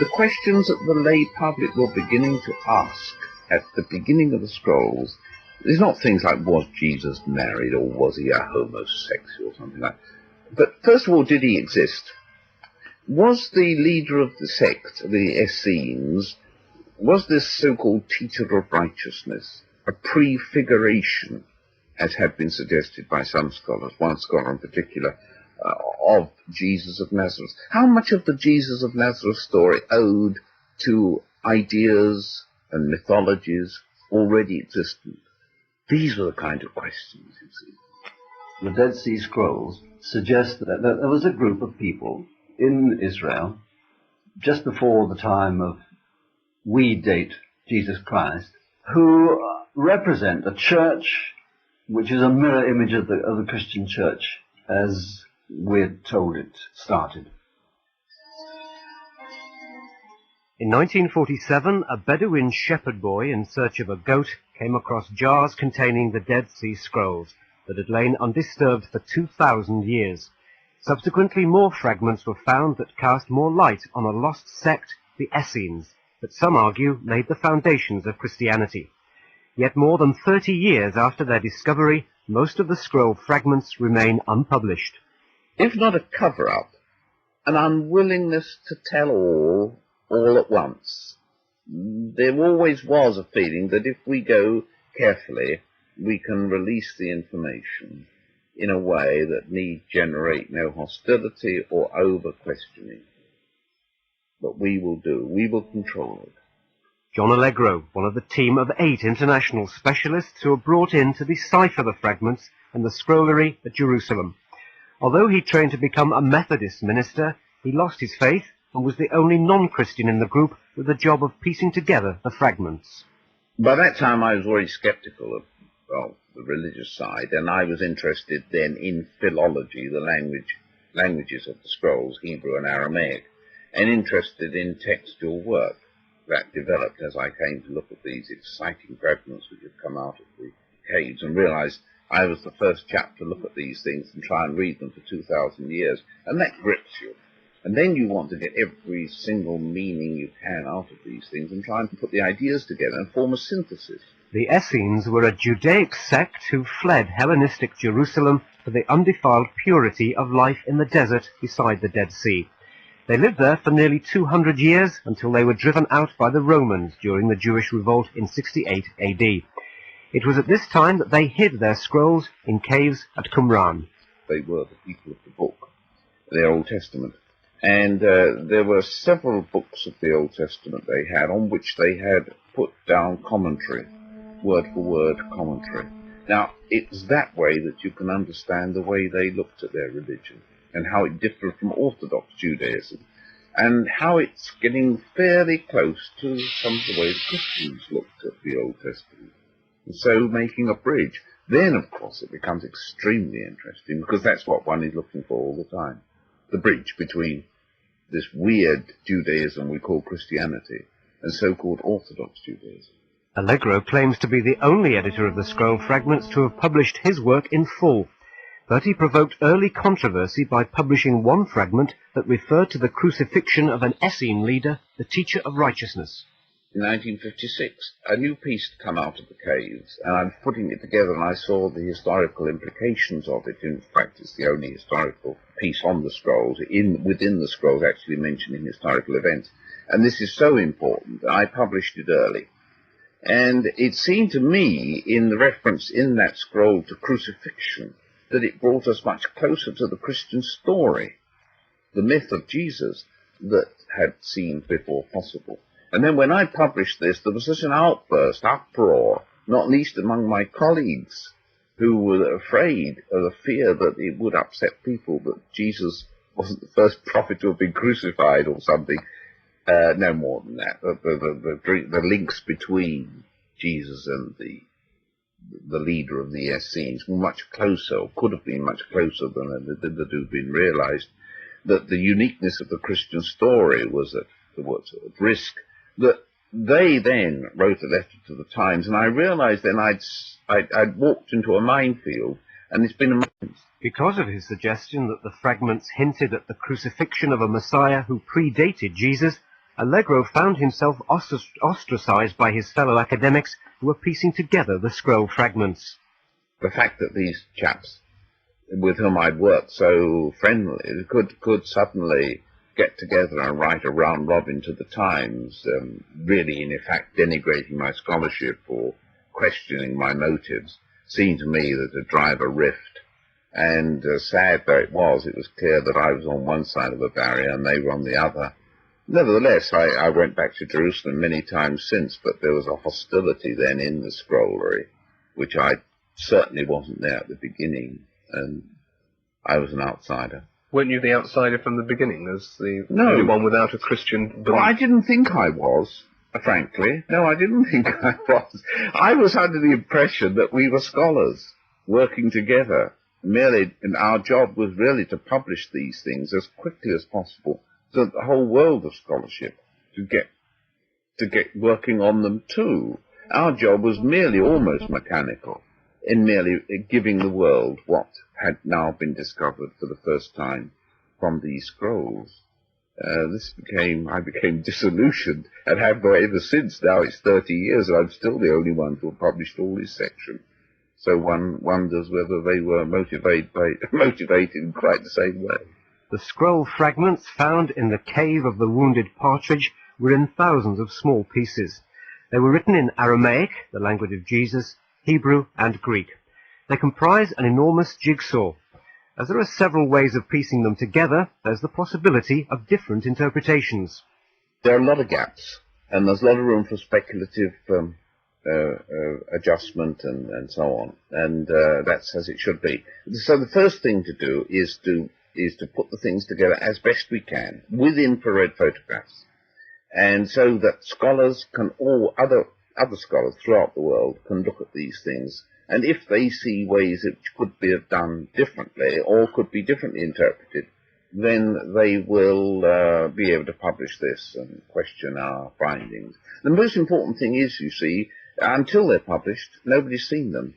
The questions that the lay public were beginning to ask at the beginning of the scrolls, there's not things like, was Jesus married, or was he a homosexual, or something like that. But first of all, did he exist? Was the leader of the sect, the Essenes, was this so-called teacher of righteousness a prefiguration, as had been suggested by some scholars, one scholar in particular, of Jesus of Nazareth? How much of the Jesus of Nazareth story owed to ideas and mythologies already existent? These were the kind of questions, you see. The Dead Sea Scrolls suggest that there was a group of people in Israel just before the time of we date Jesus Christ, who represent a church which is a mirror image of the Christian church as we're told it started. In 1947, a Bedouin shepherd boy in search of a goat came across jars containing the Dead Sea Scrolls that had lain undisturbed for 2,000 years. Subsequently, more fragments were found that cast more light on a lost sect, the Essenes, that some argue laid the foundations of Christianity. Yet more than 30 years after their discovery, most of the scroll fragments remain unpublished. If not a cover-up, an unwillingness to tell all at once. There always was a feeling that if we go carefully, we can release the information in a way that need generate no hostility or over-questioning. But we will control it. John Allegro, one of the team of 8 international specialists who were brought in to decipher the fragments and the scrollery at Jerusalem. Although he trained to become a Methodist minister, he lost his faith and was the only non-Christian in the group with the job of piecing together the fragments. By that time I was already sceptical of the religious side, and I was interested then in philology, the languages of the scrolls, Hebrew and Aramaic, and interested in textual work. That developed as I came to look at these exciting fragments which had come out of the caves and realized I was the first chap to look at these things and try and read them for 2,000 years, and that grips you. And then you want to get every single meaning you can out of these things and try and put the ideas together and form a synthesis. The Essenes were a Judaic sect who fled Hellenistic Jerusalem for the undefiled purity of life in the desert beside the Dead Sea. They lived there for nearly 200 years until they were driven out by the Romans during the Jewish revolt in 68 AD. It was at this time that they hid their scrolls in caves at Qumran. They were the people of the book, their Old Testament. And there were several books of the Old Testament they had on which they had put down commentary, word-for-word commentary. Now, it's that way that you can understand the way they looked at their religion and how it differed from Orthodox Judaism and how it's getting fairly close to some of the way the Christians looked at the Old Testament. And so making a bridge. Then, of course, it becomes extremely interesting because that's what one is looking for all the time. The bridge between this weird Judaism we call Christianity and so-called Orthodox Judaism. Allegro claims to be the only editor of the scroll fragments to have published his work in full, but he provoked early controversy by publishing one fragment that referred to the crucifixion of an Essene leader, the teacher of righteousness. In 1956, a new piece had come out of the caves, and I'm putting it together, and I saw the historical implications of it. In fact, it's the only historical piece on the scrolls, within the scrolls actually mentioning historical events. And this is so important, I published it early. And it seemed to me, in the reference in that scroll to crucifixion, that it brought us much closer to the Christian story, the myth of Jesus that had seemed before possible. And then when I published this, there was such an outburst, uproar, not least among my colleagues, who were afraid of the fear that it would upset people, that Jesus wasn't the first prophet to have been crucified or something. No more than that. The links between Jesus and the leader of the Essenes were much closer, or could have been much closer than that had been realized. That the uniqueness of the Christian story was at risk. That they then wrote a letter to the Times, and I realized then I'd walked into a minefield, and it's been a month. Because of his suggestion that the fragments hinted at the crucifixion of a Messiah who predated Jesus, Allegro found himself ostracized by his fellow academics who were piecing together the scroll fragments. The fact that these chaps with whom I'd worked so friendly could suddenly get together and write a round robin to the Times, really in effect denigrating my scholarship or questioning my motives, seemed to me that to drive a rift. And sad though it was clear that I was on one side of a barrier and they were on the other. Nevertheless, I went back to Jerusalem many times since, but there was a hostility then in the scrollery, which I certainly wasn't there at the beginning, and I was an outsider. Weren't you the outsider from the beginning, as the only one without a Christian belief? Well, I didn't think I was, frankly. No, I didn't think I was. I was under the impression that we were scholars working together. Merely, and our job was really to publish these things as quickly as possible, so that the whole world of scholarship to get working on them too. Our job was merely almost mechanical, in merely giving the world what had now been discovered for the first time from these scrolls. I became disillusioned, and have been ever since. Now it's 30 years, and I'm still the only one to have published all this section. So one wonders whether they were motivated in quite the same way. The scroll fragments found in the cave of the wounded partridge were in thousands of small pieces. They were written in Aramaic, the language of Jesus, Hebrew and Greek. They comprise an enormous jigsaw. As there are several ways of piecing them together, there's the possibility of different interpretations. There are a lot of gaps, and there's a lot of room for speculative adjustment and so on, and that's as it should be. So the first thing to do is to put the things together as best we can with infrared photographs, and so that scholars can, all other scholars throughout the world can look at these things, and if they see ways which could be done differently or could be differently interpreted, then they will be able to publish this and question our findings. The most important thing is, you see, until they're published, nobody's seen them.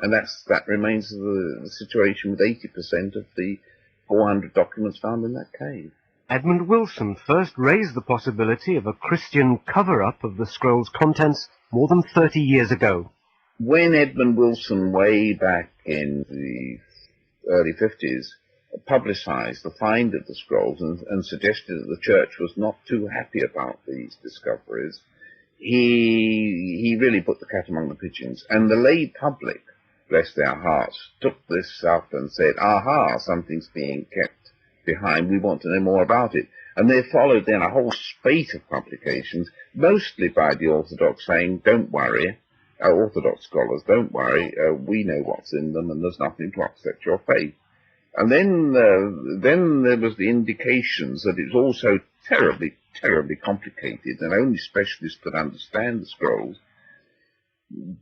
And that remains the situation with 80% of the 400 documents found in that cave. Edmund Wilson first raised the possibility of a Christian cover-up of the scroll's contents more than 30 years ago. When Edmund Wilson, way back in the early 50s, publicized the find of the scrolls and suggested that the church was not too happy about these discoveries, he really put the cat among the pigeons. And the lay public, bless their hearts, took this up and said, aha, something's being kept behind, we want to know more about it. And they followed then a whole spate of publications, mostly by the Orthodox, saying, don't worry, Orthodox scholars, don't worry, we know what's in them and there's nothing to upset your faith. And then there was the indications that it was also terribly, terribly complicated, and only specialists could understand the scrolls,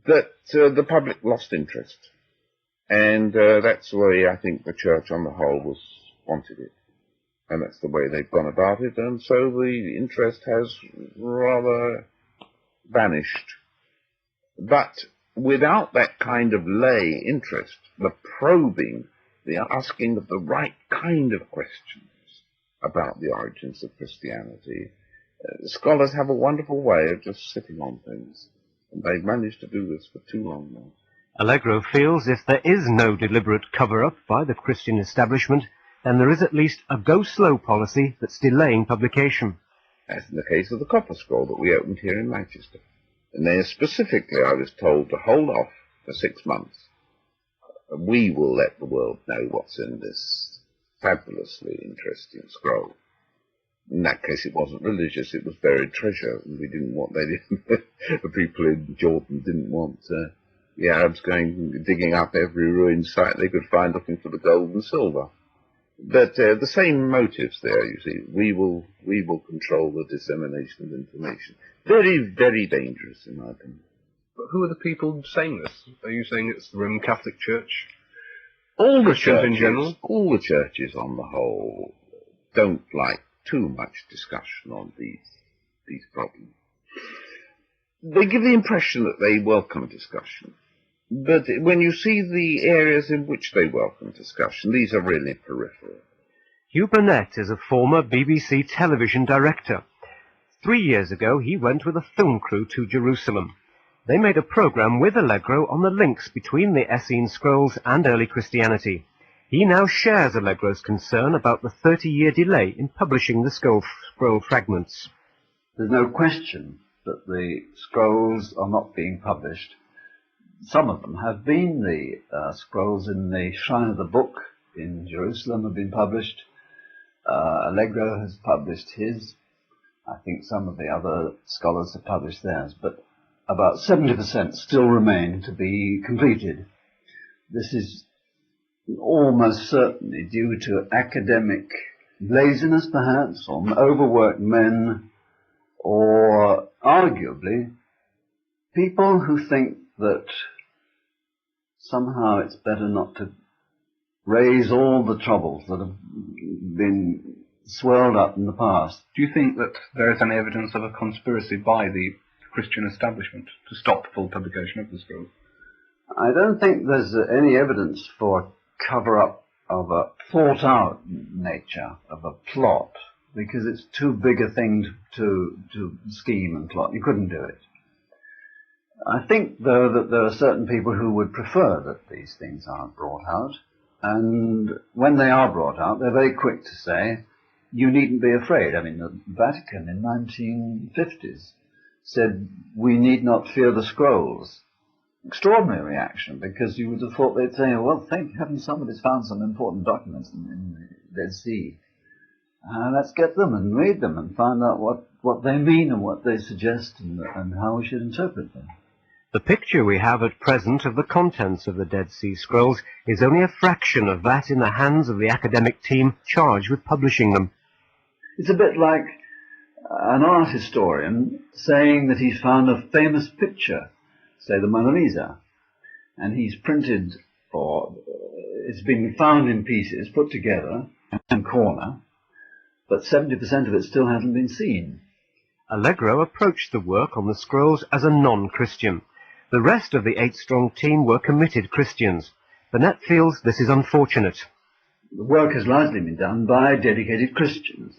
that the public lost interest. And that's the way I think the church on the whole wanted it. And that's the way they've gone about it, and so the interest has rather vanished. But without that kind of lay interest, the probing, the asking of the right kind of questions about the origins of Christianity, scholars have a wonderful way of just sitting on things, and they've managed to do this for too long now. Allegro feels if there is no deliberate cover-up by the Christian establishment, then there is at least a go-slow policy that's delaying publication. As in the case of the copper scroll that we opened here in Manchester. And there specifically I was told to hold off for 6 months. We will let the world know what's in this fabulously interesting scroll. In that case, it wasn't religious, it was buried treasure, and we didn't want, the people in Jordan didn't want the Arabs digging up every ruined site they could find looking for the gold and silver. But the same motives there, you see. We will control the dissemination of information. Very, very dangerous, in my opinion. But who are the people saying this? Are you saying it's the Roman Catholic Church? All the Christians churches, in general? all the churches on the whole don't like too much discussion on these problems. They give the impression that they welcome discussion. But when you see the areas in which they welcome discussion, these are really peripheral. Hugh Burnett is a former BBC television director. 3 years ago, he went with a film crew to Jerusalem. They made a program with Allegro on the links between the Essene scrolls and early Christianity. He now shares Allegro's concern about the 30-year delay in publishing the scroll fragments. There's no question that the scrolls are not being published. Some of them have been. The scrolls in the Shrine of the Book in Jerusalem have been published. Allegro has published his. I think some of the other scholars have published theirs, but about 70% still remain to be completed. This is almost certainly due to academic laziness, perhaps, or overworked men, or arguably people who think that somehow it's better not to raise all the troubles that have been swirled up in the past. Do you think that there is any evidence of a conspiracy by the Christian establishment to stop full publication of the scroll? I don't think there's any evidence for a cover-up of a thought-out nature, of a plot, because it's too big a thing to scheme and plot. You couldn't do it. I think, though, that there are certain people who would prefer that these things aren't brought out, and when they are brought out, they're very quick to say, you needn't be afraid. I mean, the Vatican in 1950s said, we need not fear the scrolls. Extraordinary reaction, because you would have thought they'd say, well, thank heaven somebody's found some important documents in the Dead Sea. Let's get them and read them and find out what they mean and what they suggest and how we should interpret them. The picture we have at present of the contents of the Dead Sea Scrolls is only a fraction of that in the hands of the academic team charged with publishing them. It's a bit like an art historian saying that he's found a famous picture, say the Mona Lisa, and he's printed, or it's been found in pieces, put together in a corner, but 70% of it still hasn't been seen. Allegro approached the work on the scrolls as a non-Christian. The rest of the 8-strong team were committed Christians. Burnett feels this is unfortunate. The work has largely been done by dedicated Christians,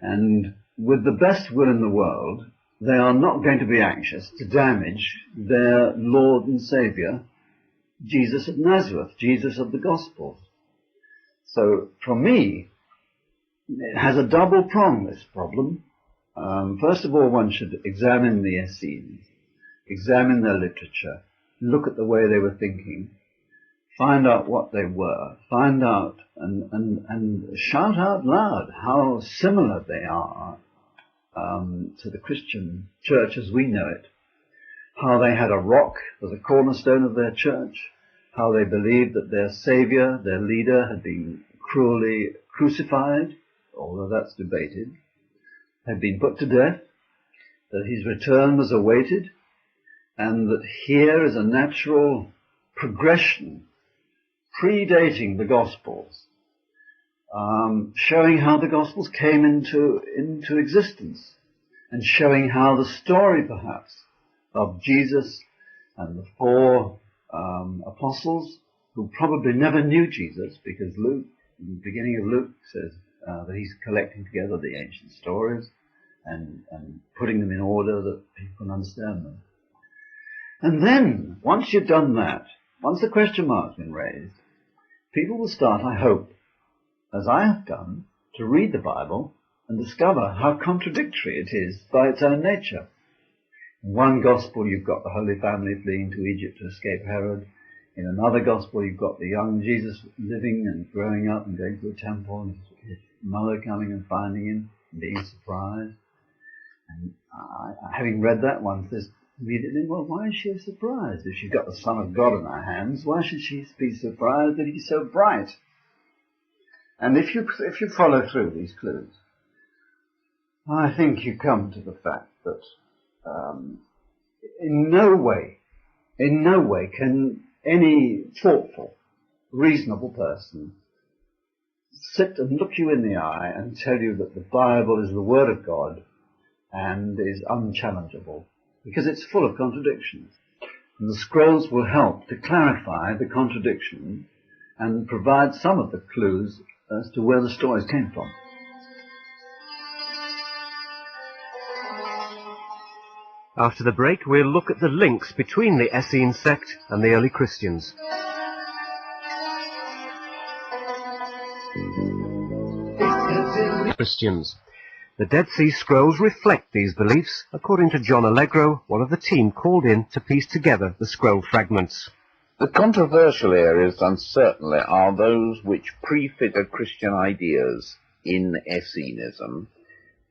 and with the best will in the world, they are not going to be anxious to damage their Lord and Saviour, Jesus of Nazareth, Jesus of the Gospels. So, for me, it has a double prong, this problem. First of all, one should examine the Essenes, examine their literature, look at the way they were thinking, find out what they were, find out and shout out loud how similar they are to the Christian church as we know it, how they had a rock as a cornerstone of their church, how they believed that their Saviour, their leader, had been cruelly crucified, although that's debated, had been put to death, that his return was awaited, and that here is a natural progression predating the Gospels, showing how the Gospels came into existence, and showing how the story, perhaps, of Jesus and the 4 apostles, who probably never knew Jesus, because Luke, in the beginning of Luke, says that he's collecting together the ancient stories and putting them in order that people can understand them. And then, once you've done that, once the question mark's been raised, people will start, I hope, as I have done, to read the Bible and discover how contradictory it is by its own nature. In one gospel you've got the Holy Family fleeing to Egypt to escape Herod. In another gospel you've got the young Jesus living and growing up and going to the temple, and his mother coming and finding him and being surprised. And having read that, one says immediately, well, why is she surprised? If she's got the Son of God in her hands, why should she be surprised that he's so bright? And if you follow through these clues, I think you come to the fact that in no way can any thoughtful, reasonable person sit and look you in the eye and tell you that the Bible is the Word of God and is unchallengeable, because it's full of contradictions. And the scrolls will help to clarify the contradictions and provide some of the clues as to where the stories came from. After the break, we'll look at the links between the Essene sect and the early Christians. Christians. The Dead Sea Scrolls reflect these beliefs, according to John Allegro, one of the team called in to piece together the scroll fragments. The controversial areas, uncertainly, are those which prefigure Christian ideas in Essenism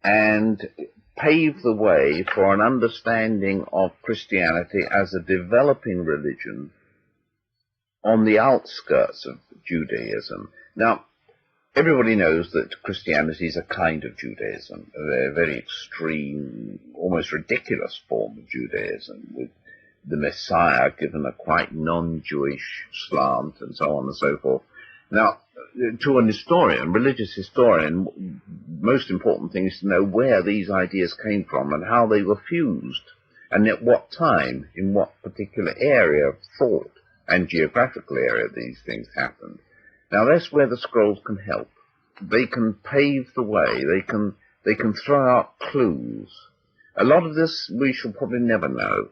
and pave the way for an understanding of Christianity as a developing religion on the outskirts of Judaism. Now, everybody knows that Christianity is a kind of Judaism, a very extreme, almost ridiculous form of Judaism, with the Messiah given a quite non-Jewish slant and so on and so forth. Now, to an historian, religious historian, most important thing is to know where these ideas came from and how they were fused, and at what time, in what particular area of thought and geographical area these things happened. Now, that's where the scrolls can help. They can pave the way. They can throw out clues. A lot of this we shall probably never know.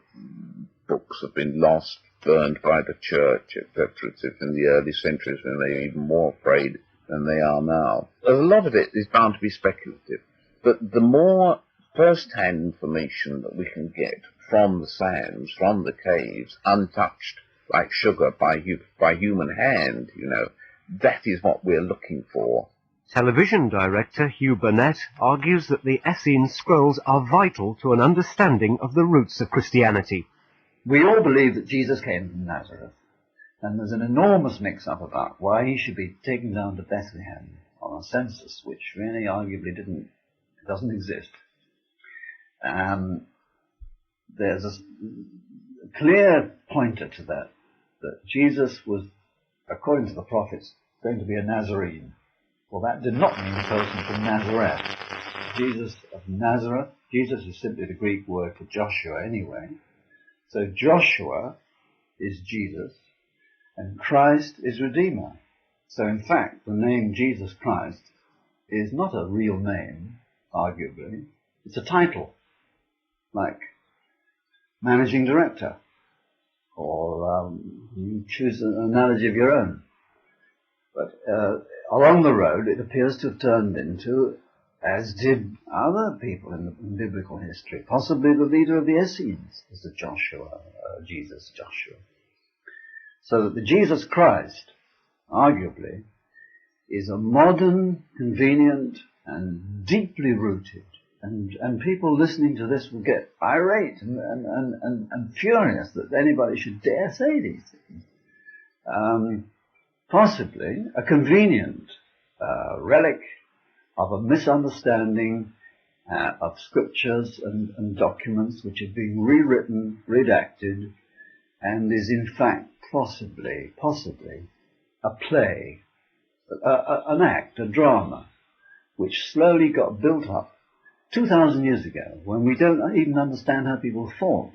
Books have been lost, burned by the church, etc., in the early centuries when they were even more afraid than they are now. A lot of it is bound to be speculative, but the more first-hand information that we can get from the sands, from the caves, untouched like sugar by human hand, that is what we're looking for. Television director Hugh Burnett argues that the Essene Scrolls are vital to an understanding of the roots of Christianity. We all believe that Jesus came from Nazareth, and there's an enormous mix-up about why he should be taken down to Bethlehem on a census, which really arguably doesn't exist. There's a clear pointer to that Jesus was, according to the prophets, going to be a Nazarene. Well, that did not mean a person from Nazareth. Jesus of Nazareth, Jesus is simply the Greek word for Joshua anyway. So Joshua is Jesus, and Christ is Redeemer. So in fact, the name Jesus Christ is not a real name, arguably. It's a title, like managing director, or you choose an analogy of your own. But along the road, it appears to have turned into, as did other people in biblical history, possibly the leader of the Essenes is the Jesus Joshua. So that the Jesus Christ, arguably, is a modern, convenient, and deeply rooted. And people listening to this will get irate and furious that anybody should dare say these things. Possibly a convenient relic of a misunderstanding of scriptures and documents which have been rewritten, redacted, and is in fact possibly a play, an act, a drama, which slowly got built up 2,000 years ago, when we don't even understand how people thought.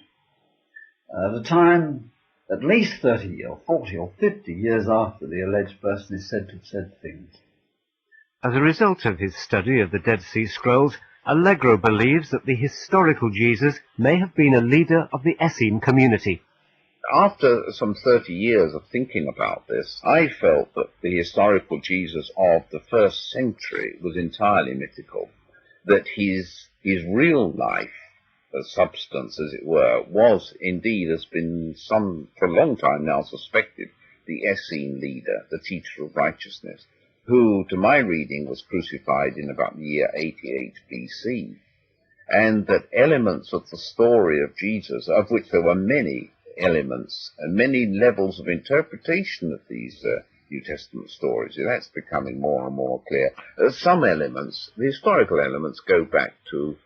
At a time at least 30 or 40 or 50 years after the alleged person is said to have said things. As a result of his study of the Dead Sea Scrolls, Allegro believes that the historical Jesus may have been a leader of the Essene community. After some 30 years of thinking about this, I felt that the historical Jesus of the first century was entirely mythical, that his real life, substance, as it were, was indeed, has been for a long time now suspected, the Essene leader, the teacher of righteousness, who, to my reading, was crucified in about the year 88 BC, and that elements of the story of Jesus, of which there were many elements and many levels of interpretation of these New Testament stories, that's becoming more and more clear. Some elements, the historical elements, go back to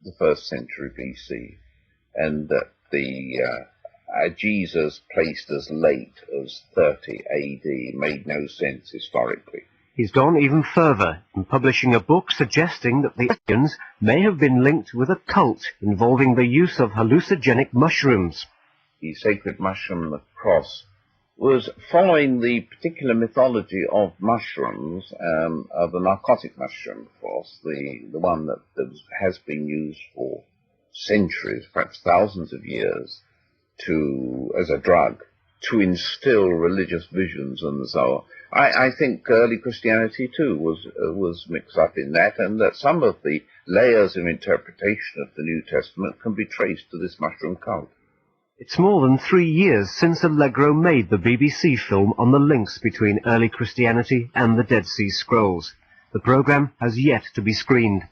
the first century BC, and that the Jesus placed as late as 30 AD made no sense historically. He's gone even further in publishing a book suggesting that the Christians may have been linked with a cult involving the use of hallucinogenic mushrooms. The sacred mushroom, the cross, was following the particular mythology of mushrooms, of the narcotic mushroom, of course, the one that has been used for centuries, perhaps thousands of years, as a drug, to instill religious visions and so on. I think early Christianity too was mixed up in that, and that some of the layers of interpretation of the New Testament can be traced to this mushroom cult. It's more than 3 years since Allegro made the BBC film on the links between early Christianity and the Dead Sea Scrolls. The programme has yet to be screened.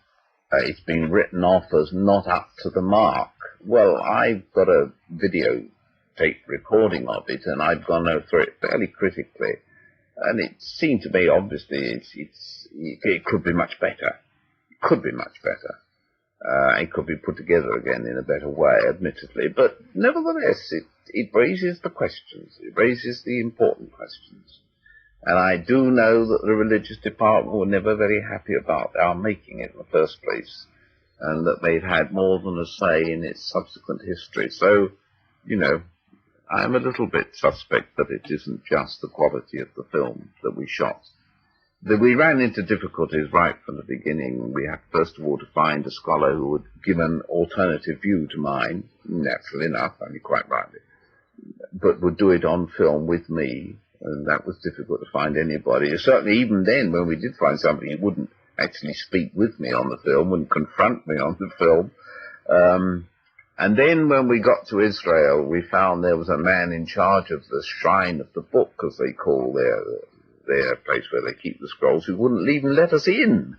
It's been written off as not up to the mark. Well, I've got a videotape recording of it, and I've gone through it fairly critically. And it seemed to me, obviously, it could be much better. It could be much better. It could be put together again in a better way, admittedly. But nevertheless, it raises the questions. It raises the important questions. And I do know that the religious department were never very happy about our making it in the first place, and that they've had more than a say in its subsequent history. So, you know, I'm a little bit suspect that it isn't just the quality of the film that we shot. We ran into difficulties right from the beginning. We had first of all to find a scholar who would give an alternative view to mine, naturally enough, only quite rightly, but would do it on film with me, and that was difficult to find anybody. Certainly even then, when we did find somebody, he wouldn't actually speak with me on the film, wouldn't confront me on the film. And then when we got to Israel, we found there was a man in charge of the Shrine of the Book, as they call their place where they keep the scrolls, who wouldn't even let us in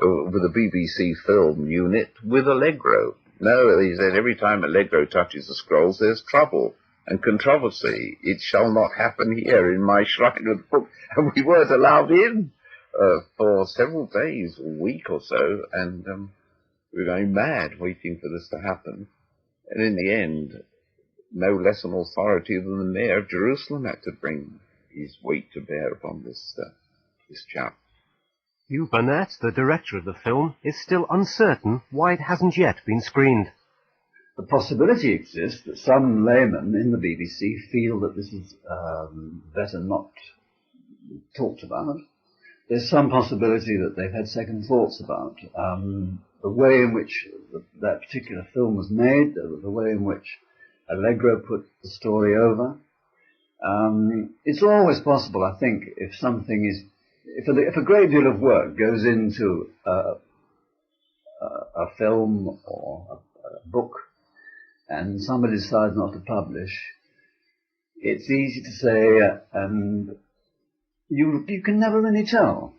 with a BBC film unit with Allegro. No, he said, every time Allegro touches the scrolls, there's trouble and controversy. It shall not happen here in my Shrine of the Book. And we weren't allowed in for several days, a week or so, and we were going mad waiting for this to happen. And in the end, no less an authority than the mayor of Jerusalem had to bring his weight to bear upon this chap. Hugh Burnett, the director of the film, is still uncertain why it hasn't yet been screened. The possibility exists that some laymen in the BBC feel that this is better not talked about. There's some possibility that they've had second thoughts about the way in which that particular film was made, the way in which Allegro put the story over. It's always possible, I think, if a great deal of work goes into a film or a book, and somebody decides not to publish, it's easy to say, and you can never really tell.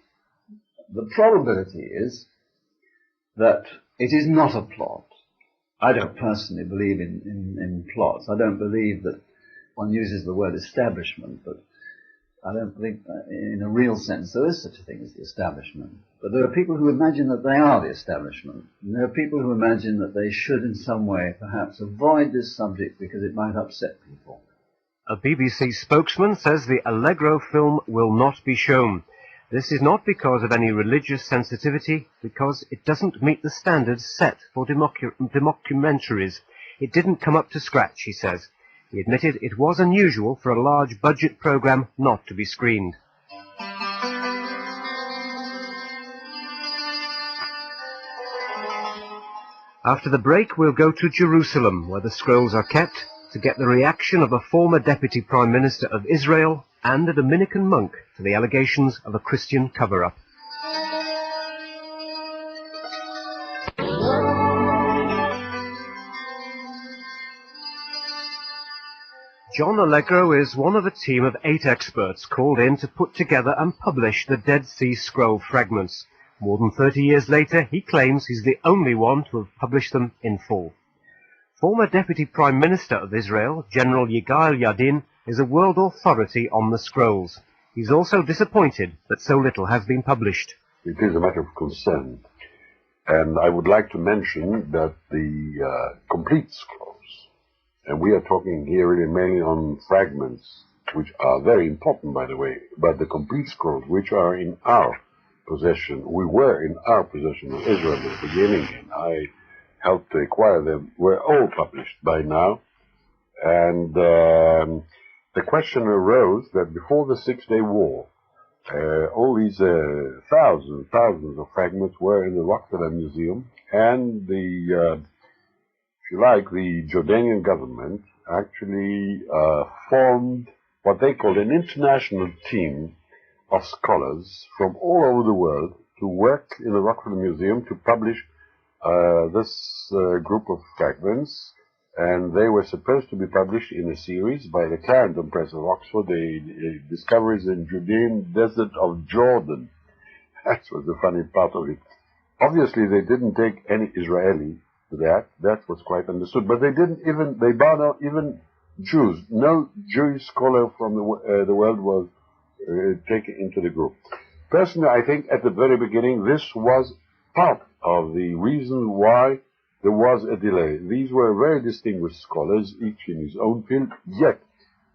The probability is that it is not a plot. I don't personally believe in plots. I don't believe that one uses the word establishment, but I don't think in a real sense there is such a thing as the establishment. But there are people who imagine that they are the establishment. And there are people who imagine that they should in some way perhaps avoid this subject because it might upset people. A BBC spokesman says the Allegro film will not be shown. This is not because of any religious sensitivity, because it doesn't meet the standards set for documentaries. It didn't come up to scratch, he says. He admitted it was unusual for a large budget programme not to be screened. After the break, we'll go to Jerusalem, where the scrolls are kept, to get the reaction of a former Deputy Prime Minister of Israel and a Dominican monk to the allegations of a Christian cover-up. John Allegro is one of a team of 8 experts called in to put together and publish the Dead Sea Scroll fragments. More than 30 years later, he claims he's the only one to have published them in full. Former Deputy Prime Minister of Israel, General Yigael Yadin, is a world authority on the scrolls. He's also disappointed that so little has been published. It is a matter of concern. And I would like to mention that the complete scrolls, and we are talking here really mainly on fragments, which are very important, by the way, but the complete scrolls, which are in our possession, we were in our possession in Israel at the beginning, and I helped to acquire them, were all published by now. And the question arose that before the Six-Day War, all these thousands of fragments were in the Rockefeller Museum, and the if you like, the Jordanian government actually formed what they called an international team of scholars from all over the world to work in the Rockefeller Museum to publish this group of fragments, and they were supposed to be published in a series by the Clarendon Press of Oxford, the Discoveries in Judean Desert of Jordan. That was the funny part of it. Obviously, they didn't take any Israeli to that. That was quite understood. But they didn't even, they barred out even Jews. No Jewish scholar from the world was taken into the group. Personally, I think at the very beginning, this was part of the reason why there was a delay. These were very distinguished scholars, each in his own field, yet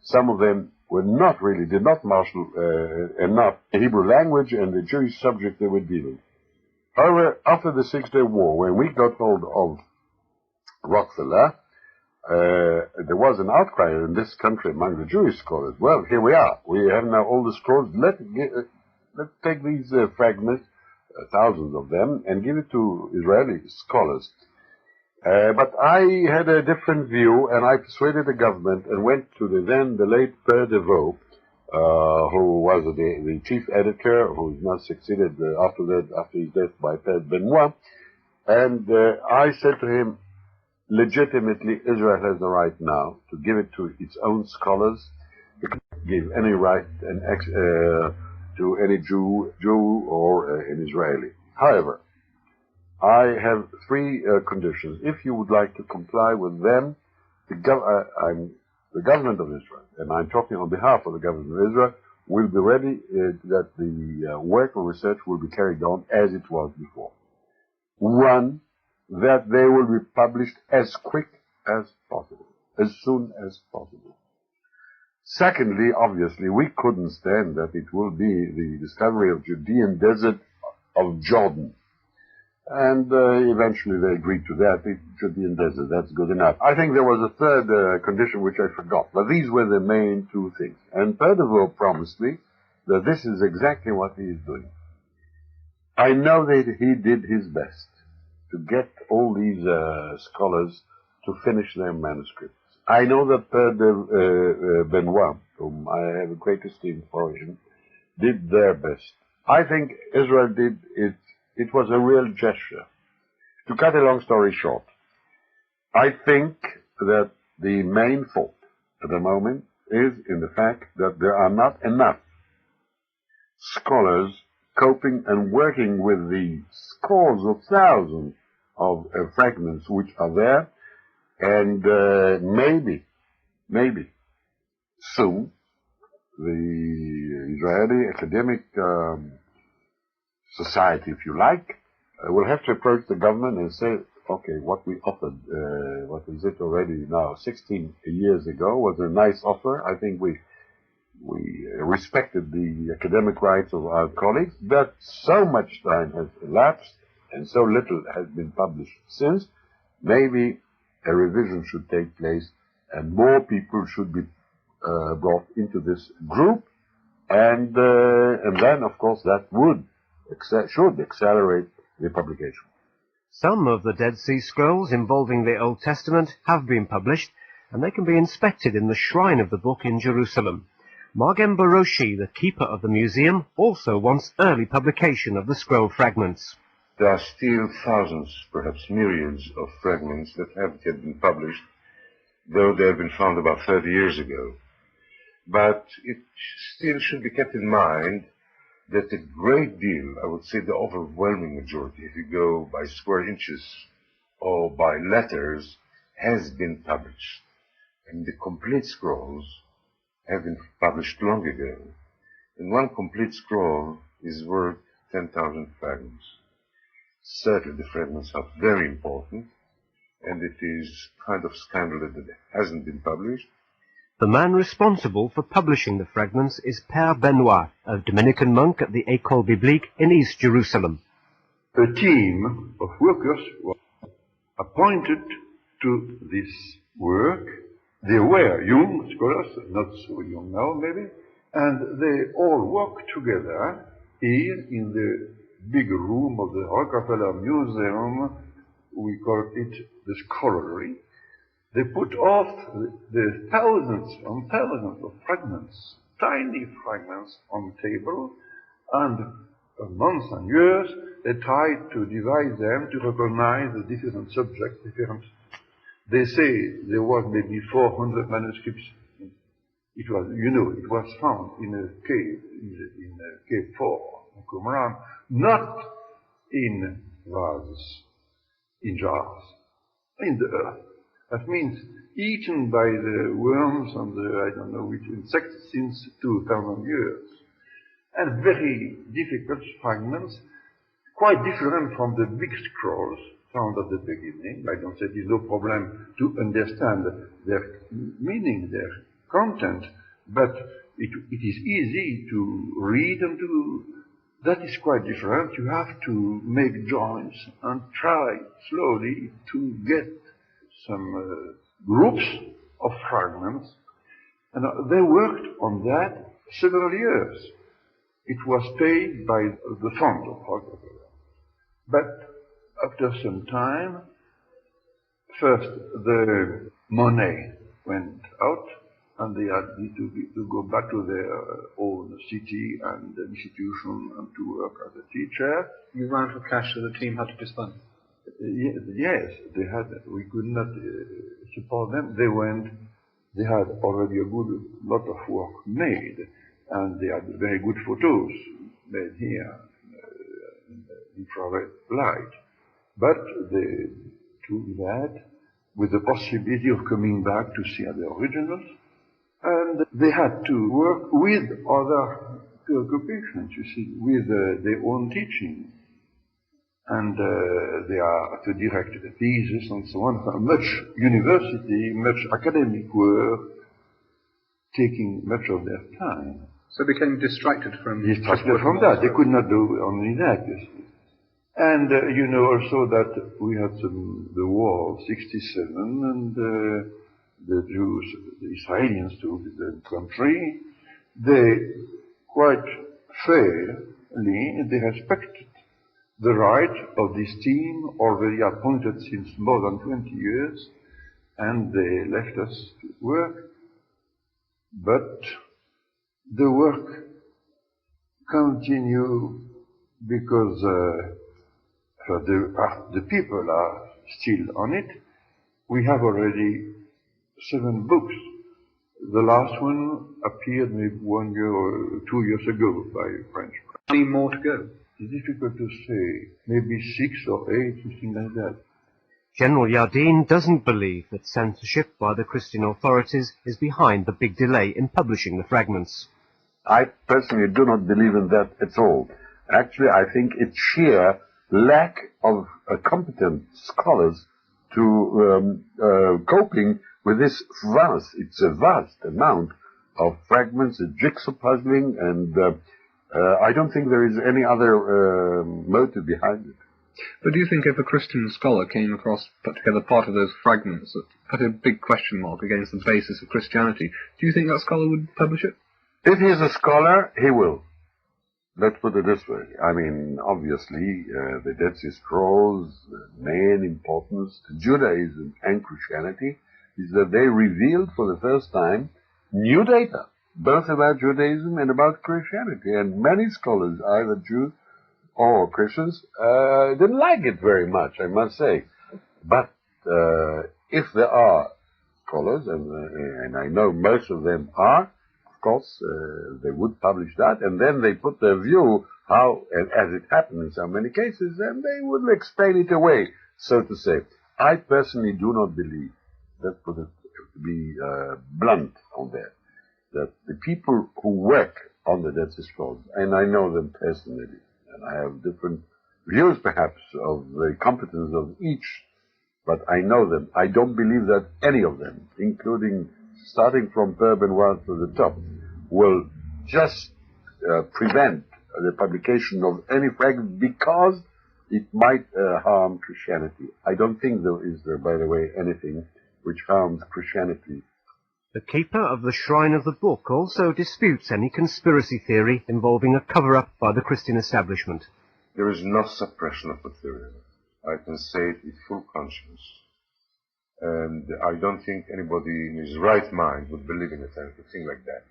some of them were not really, did not marshal enough the Hebrew language and the Jewish subject they were dealing. However, after the Six-Day War, when we got hold of Rockefeller, there was an outcry in this country among the Jewish scholars. Well, here we are. We have now all the scrolls. Let's take these fragments, thousands of them, and give it to Israeli scholars. But I had a different view, and I persuaded the government and went to the late Père de Vaux, who was the chief editor, who is now succeeded after his death by Père Benoit, and I said to him, legitimately, Israel has the right now to give it to its own scholars. It can't give any right to any Jew or an Israeli. However, I have three conditions. If you would like to comply with them, I'm the government of Israel, and I'm talking on behalf of the government of Israel, will be ready that the work of research will be carried on as it was before. One, that they will be published as quick as possible, as soon as possible. Secondly, obviously, we couldn't stand that it will be the discovery of Judean desert of Jordan. And eventually they agreed to that. The Judean desert, that's good enough. I think there was a third condition which I forgot, but these were the main two things. And Père de Vaux promised me that this is exactly what he is doing. I know that he did his best to get all these scholars to finish their manuscripts. I know that Père de Benoit, whom I have a great esteem for him, did their best. I think Israel did it. It was a real gesture. To cut a long story short, I think that the main fault at the moment is in the fact that there are not enough scholars coping and working with the scores of thousands of fragments which are there, and maybe soon the Israeli academic society, if you like, will have to approach the government and say, okay, what we offered, what is it already now, 16 years ago, was a nice offer. I think we respected the academic rights of our colleagues, but so much time has elapsed and so little has been published since. Maybe a revision should take place and more people should be brought into this group, and then, of course, that should accelerate the publication. Some of the Dead Sea Scrolls involving the Old Testament have been published, and they can be inspected in the shrine of the book in Jerusalem. Magem Baroshi, the keeper of the museum, also wants early publication of the scroll fragments. There are still thousands, perhaps myriads, of fragments that haven't yet been published, though they have been found about 30 years ago. But it still should be kept in mind that a great deal, I would say the overwhelming majority, if you go by square inches or by letters, has been published. And the complete scrolls have been published long ago. And one complete scroll is worth 10,000 fragments. Certainly the fragments are very important, and it is kind of scandalous that it hasn't been published. The man responsible for publishing the fragments is Père Benoit, a Dominican monk at the École Biblique in East Jerusalem. A team of workers was appointed to this work. They were young scholars, not so young now maybe, and they all worked together here in the big room of the Rockefeller Museum we call it the scholarly. They put off the thousands and thousands of fragments, tiny fragments on the table, and for months and years they tried to divide them to recognize the different subjects, different. They say there was maybe 400 manuscripts. It was, it was found in a cave, in cave 4, in Qumran, not in vases, in jars, in the earth. That means eaten by the worms and the, I don't know which insects since 2,000 years. And very difficult fragments, quite different from the big scrolls found at the beginning. I don't say there's no problem to understand their meaning, their content, but it is easy to read and to, that is quite different. You have to make joints and try slowly to get some groups of fragments, and they worked on that several years. It was paid by the fund of Allegro. But after some time, first the money went out, and they had to go back to their own city and institution and to work as a teacher. You ran for cash, so the team had to disband. Yes, they had. We could not support them. They had already a good lot of work made, and they had very good photos made here in infrared light. But they took that with the possibility of coming back to see the originals, and they had to work with other occupations, you see, with their own teaching. And they are to direct the thesis and so on. Much university, much academic work, taking much of their time. So they became distracted from that. They could not do only that, you see. And you know also that we had the war of 67, and the Jews, the Israelis took the country. They quite fairly, they respected the right of this team, already appointed since more than 20 years, and they left us to work. But the work continued because the people are still on it. We have already 7 books. The last one appeared maybe 1 year or 2 years ago by a French. How many more to go? It's difficult to say. Maybe 6 or 8, something like that. General Yardeen doesn't believe that censorship by the Christian authorities is behind the big delay in publishing the fragments. I personally do not believe in that at all. Actually, I think it's sheer lack of competent scholars to coping with this it's a vast amount of fragments, jigsaw puzzling, and I don't think there is any other motive behind it. But do you think if a Christian scholar came across, put together part of those fragments that put a big question mark against the basis of Christianity, do you think that scholar would publish it? If he is a scholar, he will. Let's put it this way. I mean, obviously, the Dead Sea Scrolls, the main importance to Judaism and Christianity is that they revealed for the first time new data, both about Judaism and about Christianity. And many scholars, either Jews or Christians, didn't like it very much, I must say. But if there are scholars, and I know most of them are, of course, they would publish that, and then they put their view, how, and as it happened in so many cases, and they would explain it away, so to say. I personally do not believe, let's put it to be blunt on that the people who work on the Dead Sea Scrolls, and I know them personally, and I have different views perhaps of the competence of each, but I know them. I don't believe that any of them, including starting from Bourbon to the top, will just prevent the publication of any fragment because it might harm Christianity. I don't think there is, by the way, anything which harms Christianity. The keeper of the Shrine of the Book also disputes any conspiracy theory involving a cover-up by the Christian establishment. There is no suppression of material. I can say it with full conscience. And I don't think anybody in his right mind would believe in a thing like that.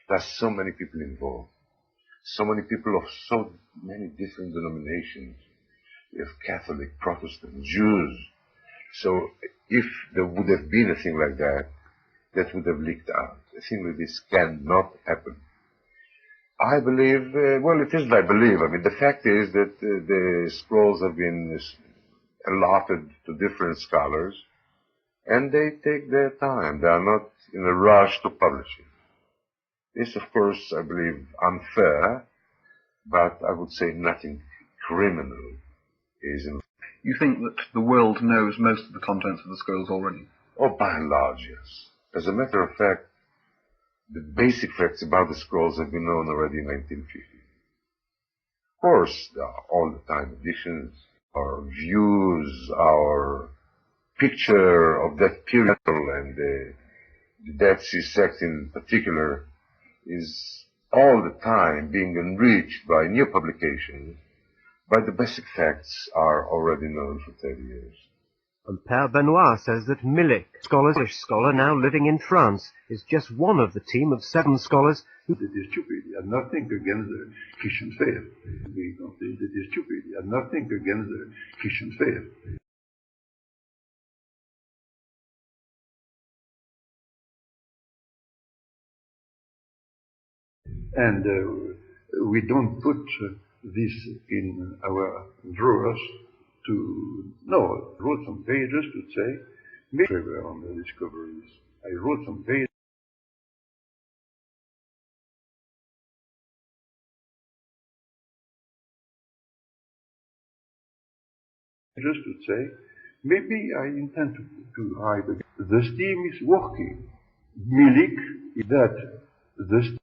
There's so many people involved. So many people of so many different denominations. We have Catholic, Protestant, Jews. So if there would have been a thing like that, that would have leaked out. A thing like this cannot happen. I believe, well, it isn't I believe. I mean, the fact is that the scrolls have been allotted to different scholars, and they take their time. They are not in a rush to publish it. This, of course, I believe, unfair, but I would say nothing criminal is in. You think that the world knows most of the contents of the scrolls already? Oh, by and large, yes. As a matter of fact, the basic facts about the scrolls have been known already in 1950. Of course, there are all the time additions, our views, our picture of that period, and the Dead Sea sect in particular is all the time being enriched by new publications, but the basic facts are already known for 30 years. And Père Benoit says that Millet, English scholar now living in France, is just one of the team of 7 scholars who... It is stupid. You have nothing against the Christian faith. We don't think it is stupid. You have nothing against the Christian faith. And we don't put this in our drawers to, no, I wrote some pages to say, maybe on the discoveries. I wrote some pages to say, maybe I intend to hide. The steam is working. Milik is that the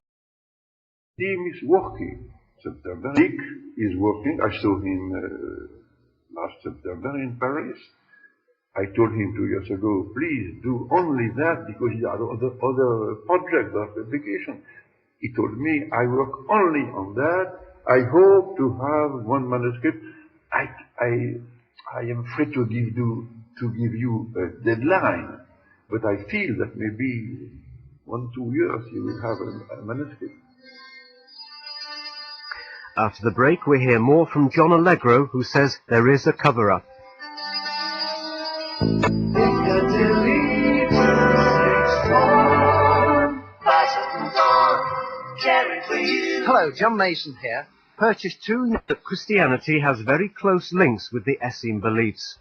steam is working. September. Milik is working. I saw him last September in Paris. I told him 2 years ago, please do only that because he had other projects of publication. He told me, I work only on that. I hope to have one manuscript. I am afraid to give you a deadline, but I feel that maybe 1-2 years you will have a manuscript. After the break, we hear more from John Allegro, who says there is a cover-up. Hello, John Mason here. Purchased 2 that Christianity has very close links with the Essene beliefs.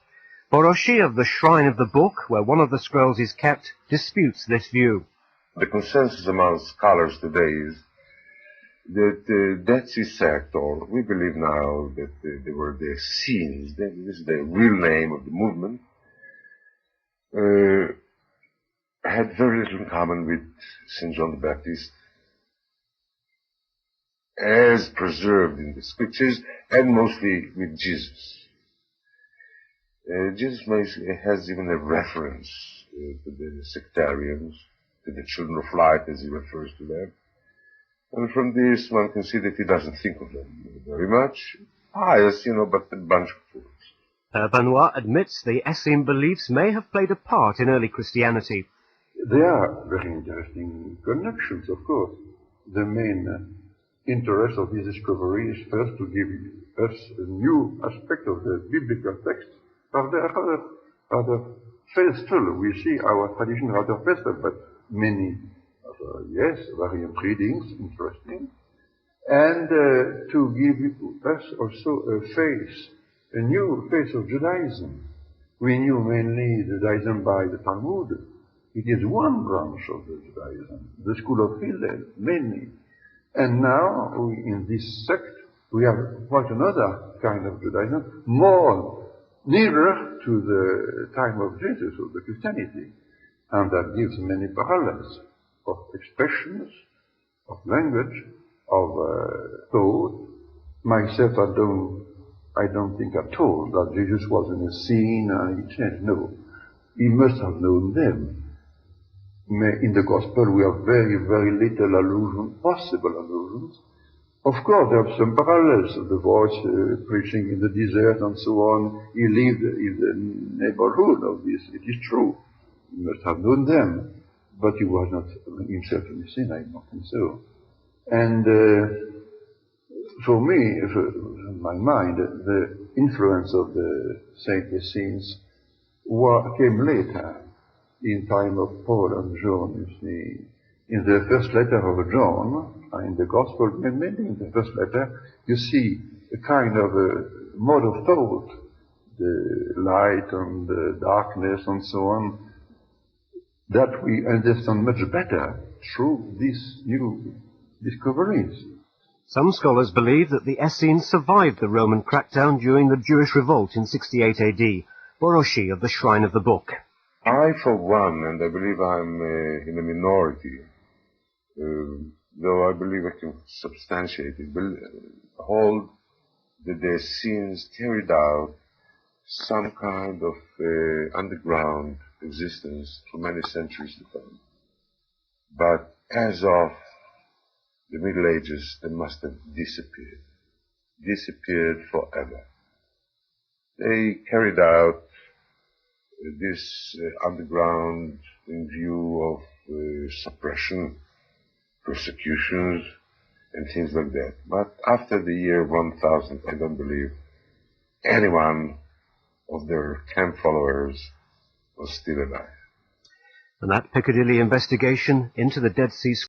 Boroshi of the Shrine of the Book, where one of the scrolls is kept, disputes this view. The consensus among scholars today is that the Dead Sea sect, or we believe now that they were the Essenes, this is the real name of the movement, had very little in common with St. John the Baptist, as preserved in the scriptures, and mostly with Jesus. Jesus has even a reference to the sectarians, to the children of light, as he refers to them. And from this, one can see that he doesn't think of them very much. Pious, but a bunch of fools. Père Benoit admits the Essene beliefs may have played a part in early Christianity. There are very interesting connections, of course. The main interest of this discovery is first to give us a new aspect of the biblical text. Rather faithful. We see our tradition rather faithful, but many, yes, variant readings, interesting. And to give us also a new face of Judaism. We knew mainly Judaism by the Talmud. It is one branch of the Judaism, the school of Hillel, mainly. And now, in this sect, we have quite another kind of Judaism, more nearer to the time of Jesus, of the Christianity. And that gives many parallels of expressions, of language, of thought. Myself, I don't think at all that Jesus was in a scene and he changed. No. He must have known them. In the Gospel, we have very, very little allusion, possible allusions, Of course, there are some parallels. The voice preaching in the desert and so on. He lived in the neighborhood of this. It is true. He must have known them. But he was not himself in sin, I don't think so. And for me, in my mind, the influence of the Saint Essenes came later, in time of Paul and John, you see. In the first letter of John, in the Gospel, maybe in the first letter, you see a kind of a mode of thought, the light and the darkness and so on, that we understand much better through these new discoveries. Some scholars believe that the Essenes survived the Roman crackdown during the Jewish revolt in 68 AD, Boroshi of the Shrine of the Book. I, for one, and I believe I'm in a minority, though I believe I can substantiate it, hold that the Essenes carried out some kind of underground existence for many centuries to come. But as of the Middle Ages, they must have disappeared forever. They carried out this underground in view of suppression, persecutions, and things like that. But after the year 1000, I don't believe anyone of their camp followers was still alive. And that Piccadilly investigation into the Dead Sea